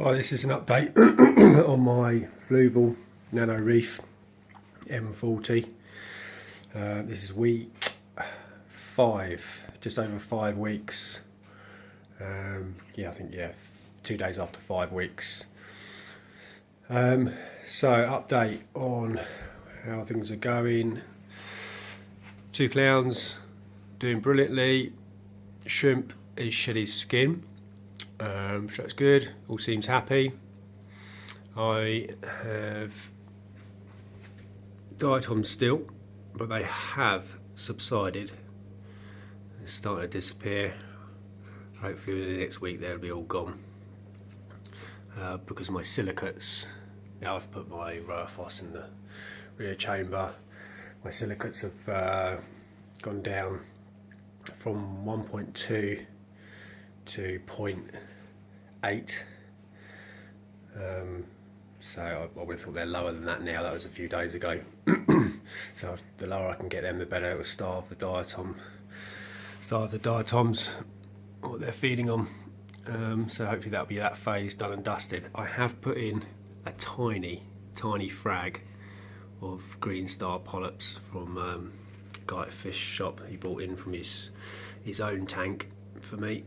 Hi, this is an update on my fluval Nano reef M40. This is week 5, just over 5 weeks. I think 2 days after 5 weeks. So update on how things are going. 2 clowns doing brilliantly. Shrimp is shed his skin. So that's good, all seems happy. I have diatoms still, but they have subsided. They're starting to disappear. Hopefully in the next week they'll be all gone. Because my silicates, now I've put my Roaphos in the rear chamber, my silicates have gone down from 1.2 to 0.8. So I would have thought they're lower than that now. That was a few days ago. So the lower I can get them, the better. It will starve the diatoms, what they're feeding on. So hopefully that'll be that phase done and dusted. I have put in a tiny frag of green star polyps from a guy at a fish shop. He bought in from his own tank for me.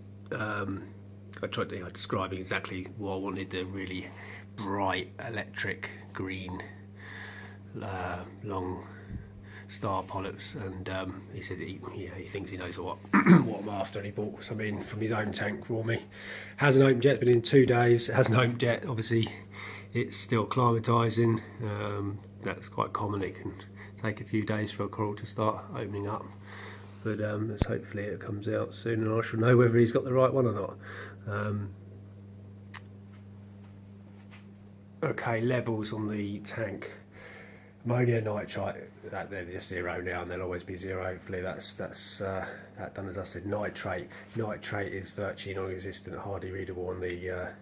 I tried to describe exactly what I wanted, the really bright electric green long star polyps, and he said he thinks he knows what I'm after, and he bought some in from his own tank for me. Hasn't opened yet, it's been in 2 days. It hasn't opened yet, obviously it's still acclimatising. That's quite common, it can take a few days for a coral to start opening up. But let's hopefully it comes out soon and I shall know whether he's got the right one or not. Okay, levels on the tank. Ammonia, nitrite, they're just 0 now, and they'll always be 0. Hopefully that's that done. As I said, nitrate is virtually non-existent, hardly readable on the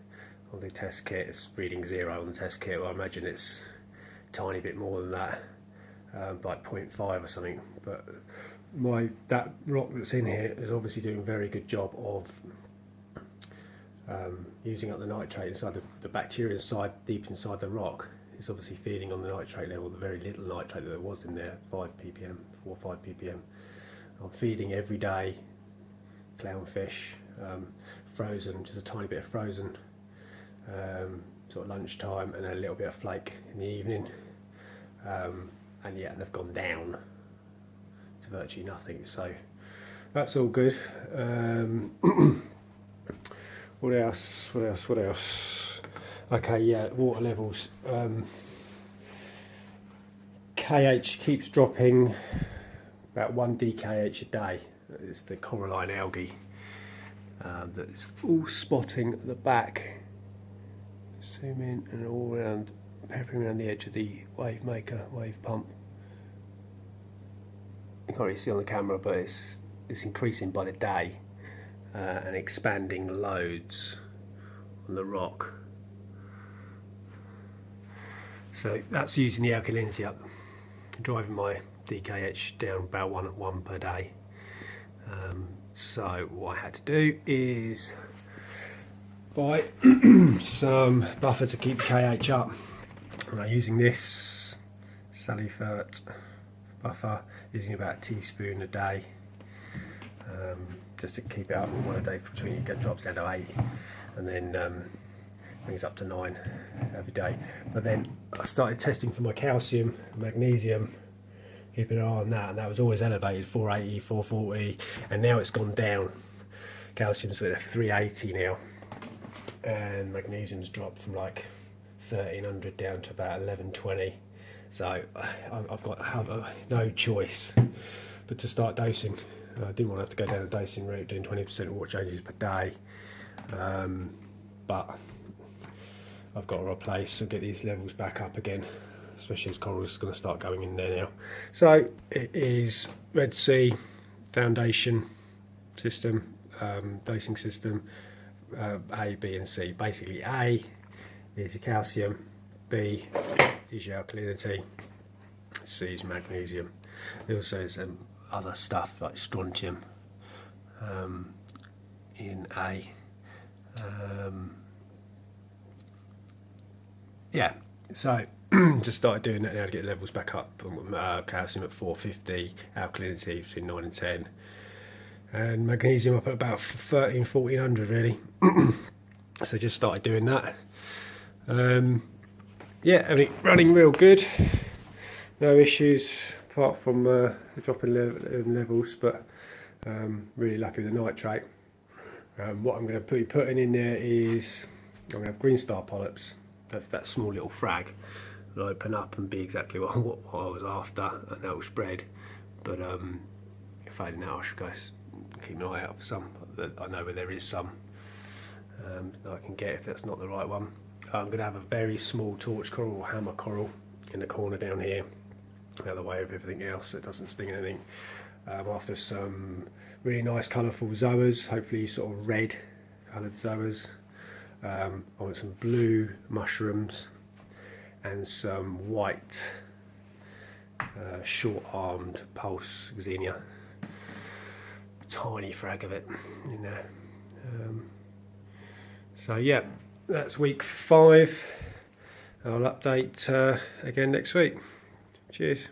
test kit. It's reading 0 on the test kit. Well, I imagine it's a tiny bit more than that, like 0.5 or something. But that rock that's in here is obviously doing a very good job of using up the nitrate inside the bacteria inside, deep inside the rock. It's obviously feeding on the nitrate level, the very little nitrate that there was in there, 4 or 5 ppm. I'm feeding every day clownfish, frozen, just a tiny bit of frozen, sort of lunchtime, and a little bit of flake in the evening. And yeah, they've gone down to virtually nothing, so that's all good. What else? Okay, yeah, water levels. KH keeps dropping about 1 DKH a day. It's the coralline algae that's all spotting at the back. Zoom in and all around, peppering around the edge of the wave pump. You can't really see on the camera, but it's increasing by the day and expanding loads on the rock. So that's using the alkalinity up, driving my DKH down about 1 per day. So what I had to do is buy some buffer to keep the KH up. And I'm using this Salifert buffer, using about a teaspoon a day, just to keep it up 1 a day between it drops down to 8, and then brings up to 9 every day. But then I started testing for my calcium, magnesium, keeping an eye on that, and that was always elevated, 480, 440, and now it's gone down. Calcium's at 380 now, and magnesium's dropped from like 1300 down to about 1120. So I've got no choice but to start dosing. I didn't want to have to go down the dosing route, doing 20% water changes per day, but I've got to replace and get these levels back up again, especially as coral's going to start going in there now. So it is Red Sea foundation system, dosing system, A, B and C. Basically A is your calcium, B is your alkalinity, C is magnesium. There also is some other stuff like strontium in A, yeah, so just started doing that now to get the levels back up. Calcium at 450, alkalinity between 9 and 10, and magnesium up at about 1400 really. So just started doing that. Yeah, everything running real good, no issues apart from the drop in levels, but really lucky with the nitrate. What I'm going to be putting in there is I'm going to have green star polyps. Have that small little frag will open up and be exactly what I was after, and that will spread. But failing that, I should go keep an eye out for some. I know where there is some that I can get if that's not the right one. I'm going to have a very small torch coral or hammer coral in the corner down here, out of the way of everything else so it doesn't sting anything. After some really nice colourful zoas, hopefully sort of red coloured zoas. I want some blue mushrooms and some white short-armed pulse xenia. Tiny frag of it in there. So yeah, that's week 5. I'll update again next week. Cheers.